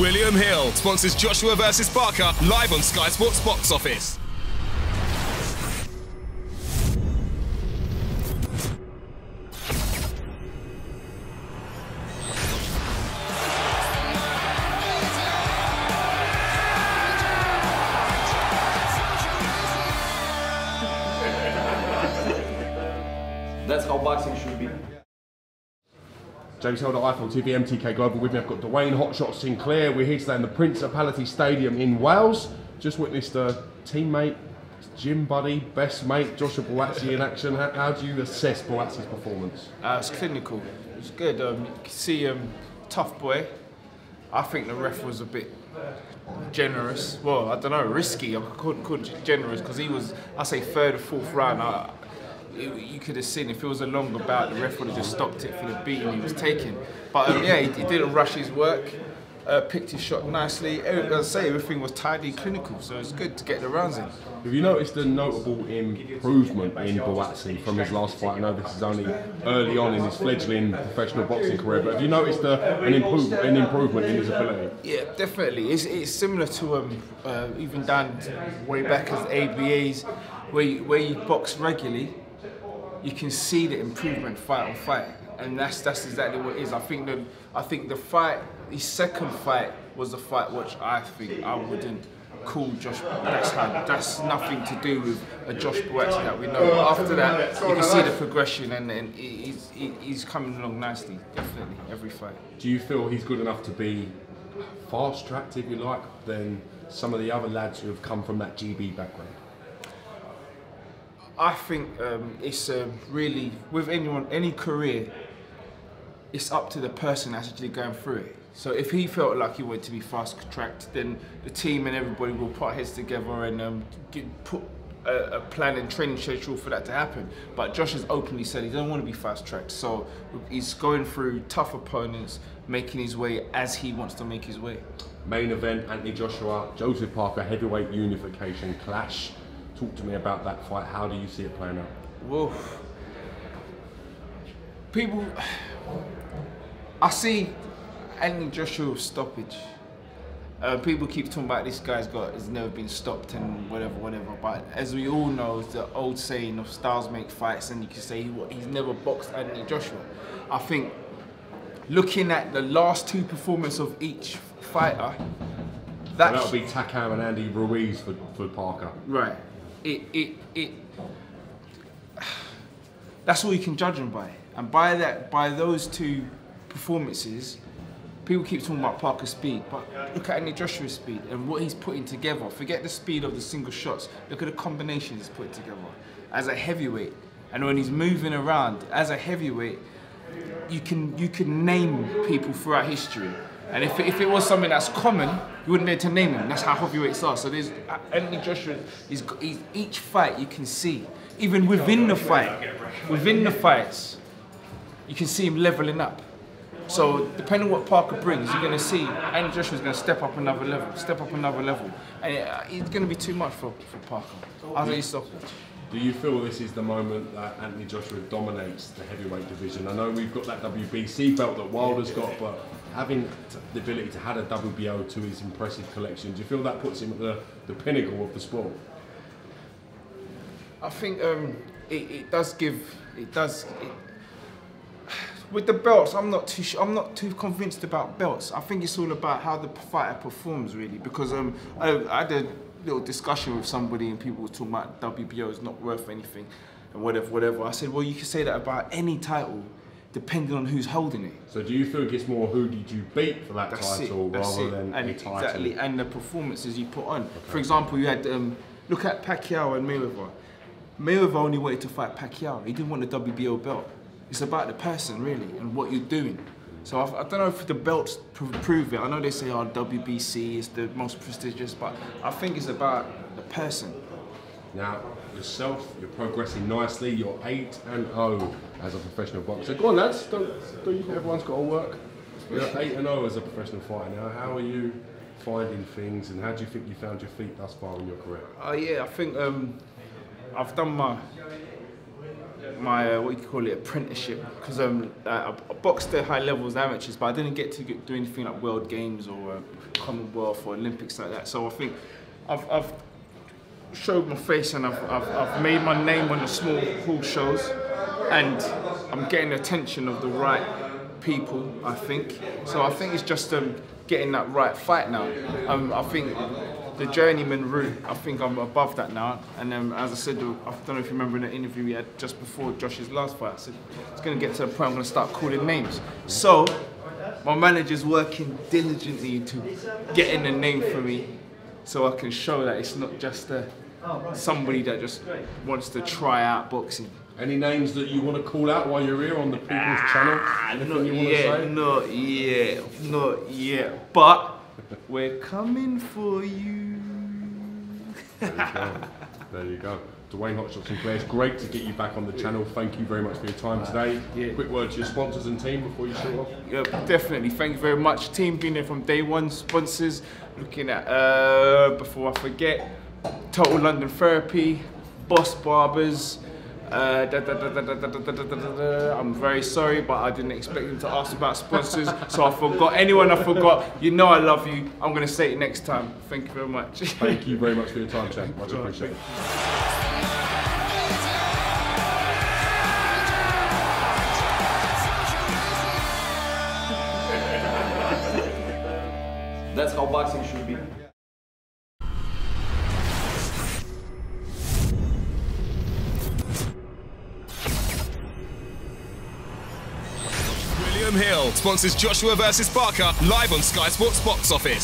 William Hill sponsors Joshua vs Parker live on Sky Sports Box Office. That's how boxing should be. James Helder, iPhone TV, MTK Global. With me, I've got Duane Hotshot Sinclair. We're here today in the Principality Stadium in Wales. Just witnessed a teammate, gym buddy, best mate, Joshua Buatsi in action. How do you assess Buatsi's performance? It's clinical. It's good. You can see tough boy. I think the ref was a bit generous. Well, I don't know, risky. I couldn't call it generous because he was, I say, third or fourth round. You could have seen if it was a longer bout, the ref would have just stopped it for the beating he was taking. But yeah, he didn't rush his work, picked his shot nicely. As I say, everything was tidy, clinical, so it's good to get the rounds in. Have you noticed a notable improvement in Buatsi from his last fight? I know this is only early on in his fledgling professional boxing career, but have you noticed an improvement in his ability? Yeah, definitely. It's similar to even down way back as ABAs, where you box regularly. You can see the improvement fight on fight, and that's exactly what it is. I think the fight, his second fight, was a fight which I think I wouldn't call Josh. That's nothing to do with a Josh Buatsi that we know. But after that, you can see the progression, and he's coming along nicely. Definitely, every fight. Do you feel he's good enough to be fast-tracked, if you like, than some of the other lads who have come from that GB background? I think it's really, with any career, it's up to the person that's actually going through it. So if he felt like he wanted to be fast-tracked, then the team and everybody will put heads together and put a plan and training schedule for that to happen. But Josh has openly said he doesn't want to be fast-tracked, so he's going through tough opponents, making his way as he wants to make his way. Main event, Anthony Joshua, Joseph Parker, heavyweight unification clash. Talk to me about that fight. How do you see it playing out? Whoa. People, I see Anthony Joshua stoppage. People keep talking about this guy's has never been stopped and whatever. But as we all know, it's the old saying of styles make fights, and you can say he's never boxed Anthony Joshua. I think looking at the last two performances of each fighter, that'll be Takam and Andy Ruiz for Parker. Right. That's all you can judge him by, and by those two performances, people keep talking about Parker's speed, but look at Anthony Joshua's speed and what he's putting together. Forget the speed of the single shots. Look at the combinations he's putting together as a heavyweight, and when he's moving around as a heavyweight, you can name people throughout history. And if it was something that's common, you wouldn't be able to name them. That's how heavyweights are. So there's Anthony Joshua. Each fight you can see, even within the fights, you can see him leveling up. So depending on what Parker brings, you're going to see Anthony Joshua's going to step up another level, and it's going to be too much for Parker. I think he's stoppage. Do you feel this is the moment that Anthony Joshua dominates the heavyweight division? I know we've got that WBC belt that Wilder's got, but having the ability to add a WBO to his impressive collection, do you feel that puts him at the pinnacle of the sport? I think it does. With the belts, I'm not too convinced about belts. I think it's all about how the fighter performs, really. Because I had a little discussion with somebody, and people were talking about WBO is not worth anything, and whatever. I said, well, you can say that about any title, depending on who's holding it. So do you think it's more who did you beat for that title rather than a title? Exactly, and the performances you put on. Okay. For example, you had look at Pacquiao and Mayweather. Mayweather only wanted to fight Pacquiao. He didn't want the WBO belt. It's about the person, really, and what you're doing. So I don't know if the belts prove it. I know they say, oh, WBC is the most prestigious, but I think it's about the person. Now, yourself, you're progressing nicely. You're 8-0 as a professional boxer. Go on, lads. Don't you think everyone's got to work? You're 8-0 as a professional fighter now. How are you finding things, and how do you think you found your feet thus far in your career? Yeah, I think I've done my my what you call it, apprenticeship, because I boxed at high levels amateurs, but I didn't get to do anything like World Games or Commonwealth or Olympics like that. So I think I've showed my face and I've made my name on the small hall shows, and I'm getting the attention of the right people, I think. So I think it's just getting that right fight now. I think the journeyman route, I think I'm above that now. And as I said, I don't know if you remember in the interview we had just before Josh's last fight, I said it's going to get to a point I'm going to start calling names. So my manager's working diligently to get in a name for me, so I can show that it's not just somebody that just wants to try out boxing. Any names that you want to call out while you're here on the People's Channel? Not yet. But we're coming for you. There you go. Duane Hotshot Sinclair, it's great to get you back on the channel. Thank you very much for your time today. Yeah. Quick word to your sponsors and team before you shoot off. Yeah, definitely. Thank you very much. Team been there from day one. Sponsors, looking at, before I forget, Total London Therapy, Boss Barbers. I'm very sorry, but I didn't expect him to ask about sponsors, so I forgot. Anyone I forgot, you know I love you. I'm going to say it next time. Thank you very much. Thank you very much for your time, champ. Much appreciated. That's how boxing should be. William Hill sponsors Joshua vs Barker live on Sky Sports Box Office.